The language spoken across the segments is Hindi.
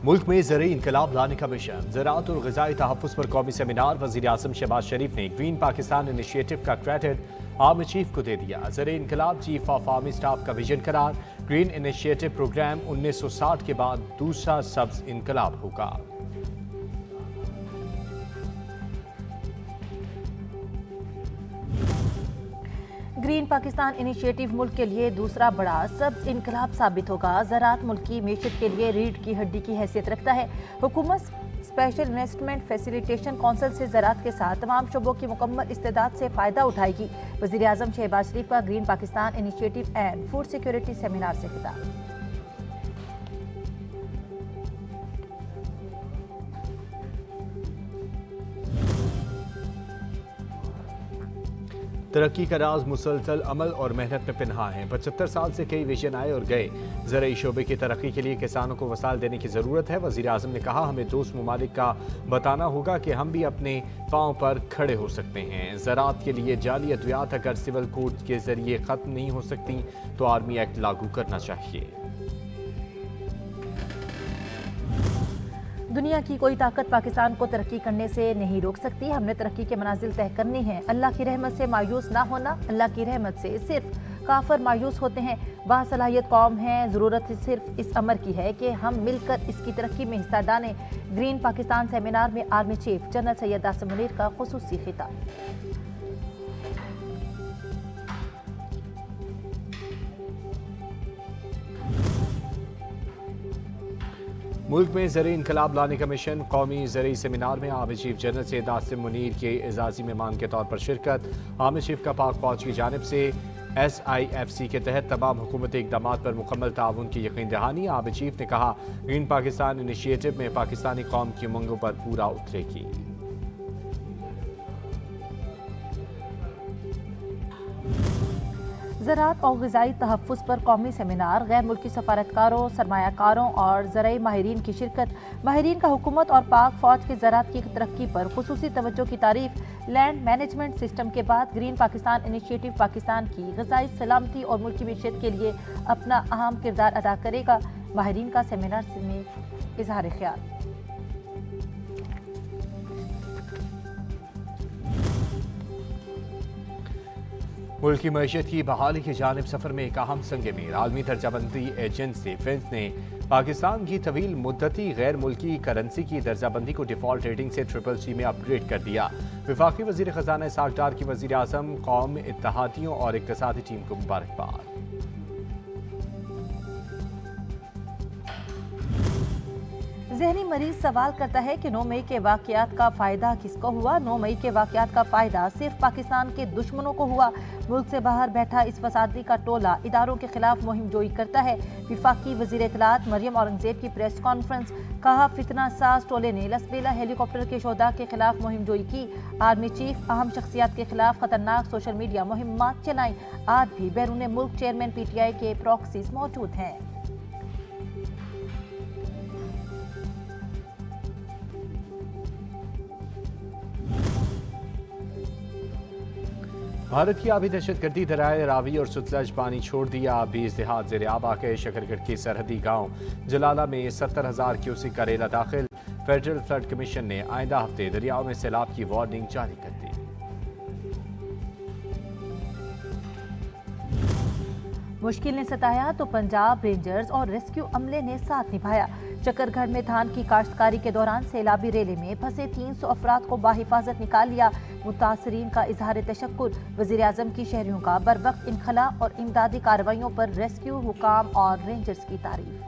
मुल्क में ज़रूरी इनकलाब लाने का मिशन, ज़राअत और ग़िज़ाई तहफ़्फ़ुज़ पर कौमी सेमिनार। वज़ीर-ए-आज़म शहबाज शरीफ ने ग्रीन पाकिस्तान इनिशिएटिव का क्रेडिट आर्मी चीफ को दे दिया। ज़रूरी इनकलाब चीफ ऑफ आर्मी स्टाफ का विजन करार। ग्रीन इनिशिएटिव प्रोग्राम 1960 के बाद दूसरा सब्ज़ इनकलाब होगा। ग्रीन पाकिस्तान इनिशिएटिव मुल्क के लिए दूसरा बड़ा सब्ज़ इनकलाब साबित होगा। ज़राअत मुल्क की मीशत के लिए रीढ़ की हड्डी की हैसियत रखता है। हुकूमत स्पेशल इन्वेस्टमेंट फैसिलिटेशन कौंसिल से ज़राअत के साथ तमाम शोबों की मुकम्मल इस्तेदाद से फ़ायदा उठाएगी। वज़ीर-ए-आज़म शहबाज शरीफ का green Pakistan initiative and food security seminar से खिताब। तरक्की का राज मुसलसल अमल और मेहनत में पिन्हा है। 75 साल से कई विजन आए और गए। ज़राई शोबे की तरक्की के लिए किसानों को वसाइल देने की ज़रूरत है। वज़ीर-ए-आज़म ने कहा, हमें दोस्त ममालिक का बताना होगा कि हम भी अपने पाँव पर खड़े हो सकते हैं। ज़राअत के लिए जाली अद्वियात अगर सिविल कोड के जरिए ख़त्म नहीं हो सकती तो आर्मी एक्ट लागू करना चाहिए। दुनिया की कोई ताकत पाकिस्तान को तरक्की करने से नहीं रोक सकती। हमने तरक्की के मनाजिल तय करनी है। अल्लाह की रहमत से मायूस ना होना। अल्लाह की रहमत से सिर्फ काफिर मायूस होते हैं। बासलाहियत कौम है। ज़रूरत सिर्फ इस अमर की है कि हम मिलकर इसकी तरक्की में हिस्सा डालें। ग्रीन पाकिस्तान सेमिनार में army chief general Syed Asim Munir का खुसूसी खिताब। मुल्क में ज़रूरी इनकलाब लाने का मिशन, कौमी ज़रूरी सेमिनार में army chief general Syed Asim Munir के एजाज़ी मेहमान के तौर पर शिरकत। आर्मी चीफ का पाक फौज की जानिब से SIFC के तहत तमाम हुकूमती इक़दाम पर मुकम्मल ताउन की यकीन दहानी। आर्मी चीफ ने कहा, ग्रीन पाकिस्तान इनिशिएटिव में पाकिस्तानी कौम की उमंगों पर पूरा उतरेगी। ज़राअत और ग़िज़ाई तहफ़्फ़ुज़ पर कौमी सेमिनार, गैर मुल्की सफारतकारों, सरमायाकारों और ज़राई माहिरीन की शिरकत। माहिरीन का हुकूमत और पाक फ़ौज के ज़राअत की तरक्की पर खुसूसी तवज्जो की तारीफ। लैंड मैनेजमेंट सिस्टम के बाद ग्रीन पाकिस्तान इनिशिएटिव पाकिस्तान की ग़िज़ाई सलामती और मुल्की मीशत के लिए अपना अहम किरदार अदा करेगा। माहिरीन का सेमिनार में इज़हार ख्याल। मुल्क की मईशत की बहाली की जानिब सफ़र में एक अहम संग मील। आलमी दर्जाबंदी एजेंसी फिंच ने पाकिस्तान की तवील मुद्दती गैर मुल्की करेंसी की दर्जाबंदी को डिफ़ॉल्ट रेटिंग से CCC में अपग्रेड कर दिया। वफाकी वज़ीर ख़जाना इसहाक़ डार की वज़ीर-ए-आज़म कौम, इत्तेहादियों और इक़्तिसादी टीम को मुबारकबाद। ज़हनी मरीज सवाल करता है कि 9 मई के वाक़यात का फ़ायदा किसको हुआ। 9 मई के वाक़यात का फ़ायदा सिर्फ पाकिस्तान के दुश्मनों को हुआ। मुल्क से बाहर बैठा इस फसादी का टोला इदारों के खिलाफ मुहिम जोई करता है। वफाकी वज़ीर इत्तलात मरियम औरंगज़ेब की प्रेस कॉन्फ्रेंस। कहा, फितना साज टोले ने लसबेला हेलीकॉप्टर के शोधा के खिलाफ मुहिम जोई की। आर्मी चीफ अहम शख्सियात के खिलाफ खतरनाक सोशल मीडिया मुहिम्मात चलाई। आज भी बैरून मुल्क चेयरमैन PTI के प्रॉक्सीज मौजूद हैं। भारत की आबी दहशतगर्दी दरियाए रावी और सतलज पानी छोड़ दिया। 20 देहात ज़ेर आब आ गए। शकरगढ़ के सरहदी गांव जलाला में 70,000 क्यूसेक का रेला दाखिल। फेडरल फ्लड कमीशन ने आइंदा हफ्ते दरियाओं में सैलाब की वार्निंग जारी कर दी। मुश्किल ने सताया तो पंजाब रेंजर्स और रेस्क्यू अमले ने साथ निभाया। शकरगढ़ में धान की काश्तकारी के दौरान सैलाबी रेले में फंसे 300 अफराद को बाहिफाजत निकाल लिया। मुतासरीन का इजहार तशक्कुर। वज़ीर-ए-आज़म की शहरियों का बरवक्त इनखला और इमदादी कार्रवाइयों पर रेस्क्यू हुकाम और रेंजर्स की तारीफ।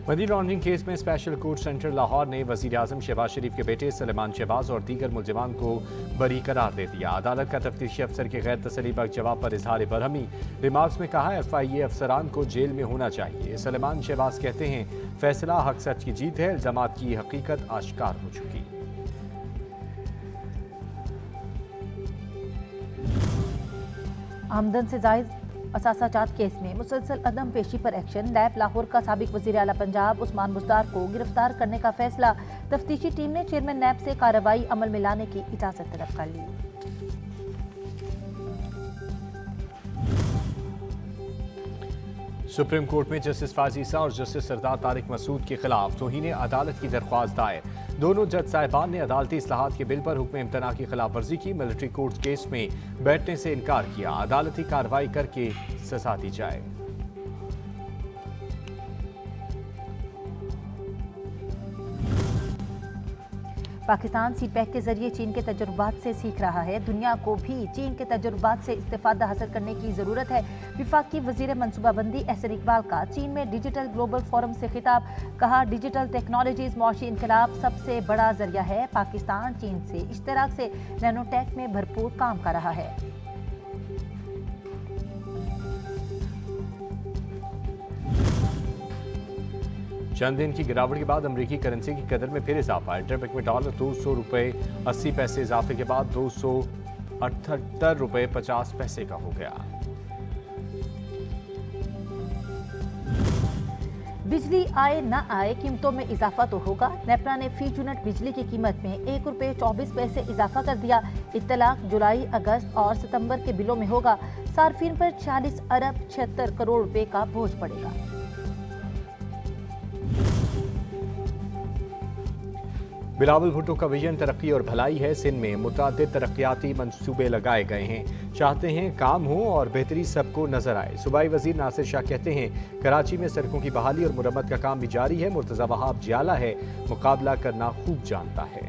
मनी लॉन्ड्रिंग केस में स्पेशल कोर्ट सेंटर लाहौर ने वज़ीर-ए-आज़म शहबाज शरीफ के बेटे सलेमान शहबाज और दीगर मुलजिमान को बरी करार दे दिया। अदालत का तफ्तीशी अफसर के गैर तसलीबख्श जवाब पर इजहार बरहमी। रिमार्क्स में कहा, FIA अफसरान को जेल में होना चाहिए। सलेमान शहबाज कहते हैं, फैसला हक सच की जीत है। इल्जामात की हकीकत आश्कार हो चुकी। आमदन से जायद असासाजात केस में मुसलसल अदम पेशी पर एक्शन। लैब लाहौर का साबिक वज़ीर आला पंजाब उस्मान बुज़दार को गिरफ्तार करने का फैसला। तफ्तीशी टीम ने चेयरमैन नैब से कार्रवाई अमल में लाने की इजाजत तलब कर ली। सुप्रीम कोर्ट में जस्टिस फाजी ईसा और जस्टिस सरदार तारिक मसूद के खिलाफ तौहीन अदालत की दरख्वास्त दायर। दोनों जज साहिबान ने अदालती इस्लाहात के बिल पर हुक्म इम्तना की खिलाफ वर्जी की। मिलिट्री कोर्ट केस में बैठने से इनकार किया। अदालती कार्रवाई करके सजा दी जाए। पाकिस्तान सीपैक के जरिए चीन के तजुर्बात से सीख रहा है। दुनिया को भी चीन के तजुर्बात से इस्तेफादा हासिल करने की जरूरत है। विफाकी वजीर मनसूबाबंदी एहसन इकबाल का चीन में डिजिटल ग्लोबल फोरम से खिताब। कहा, डिजिटल टेक्नोलॉजीज मौशी इनकलाब सबसे बड़ा जरिया है। पाकिस्तान चीन से इश्तराक से नैनोटेक में भरपूर काम कर रहा है। चंद दिन की गिरावट के बाद अमेरिकी करेंसी की कदर में फिर इजाफा। इंटरबैंक में डॉलर 200 रुपये 80 पैसे इजाफे के बाद 278 रुपये 50 पैसे का हो गया। बिजली आए न आए कीमतों में इजाफा तो होगा। नेपरा ने फी यूनिट बिजली की कीमत में 1 रुपये 24 पैसे इजाफा कर दिया। इत्तलाक जुलाई, अगस्त और सितंबर के बिलों में होगा। सार्फिन पर 40 अरब 76 करोड़ रुपए का बोझ पड़ेगा। बिलावल भुट्टो का विजन तरक्की और भलाई है। सिंध में मुतअद्दिद तरक्याती मंसूबे लगाए गए हैं। चाहते हैं काम हो और बेहतरी सबको नजर आए। सूबाई वजीर नासिर शाह कहते हैं, कराची में सड़कों की बहाली और मुरम्मत का काम भी जारी है। मुर्तजा वहाब जियाला है, मुकाबला करना खूब जानता है।